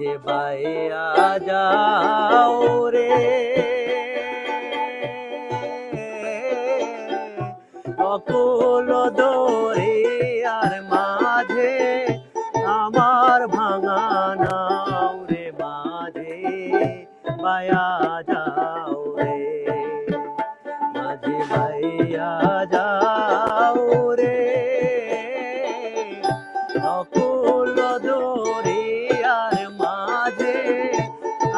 মাঝে বাইয়া যাও রে অকুল দরিয়ার মাঝে আমার ভাঙা নাও রে মাঝে বাইয়া যাও রে মাঝে বাইয়া যাও রে অকুল দরিয়ার মাঝে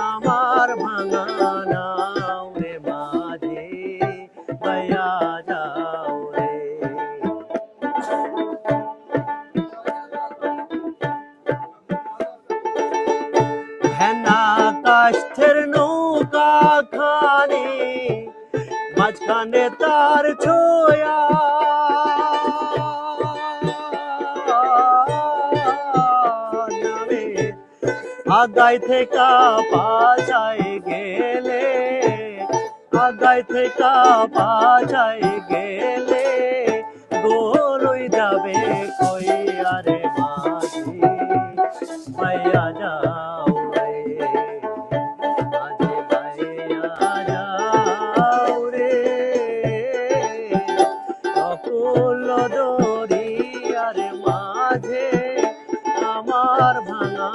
আমার ভাঙা নাও রে মাঝে বাইয়া যাও রে ভেনা কাষ্ঠের নৌকা খানি মাঝখানে তার ছোয়া আগাই থেকে পাছায় গেলে আগাই থেকে পাছায় গেলে গোলই যাবে কই আরে মাঝি বাইয়া যাও রে মাঝি বাইয়া যাও রে অকুল দরিয়ার মাঝে আমার ভাঙা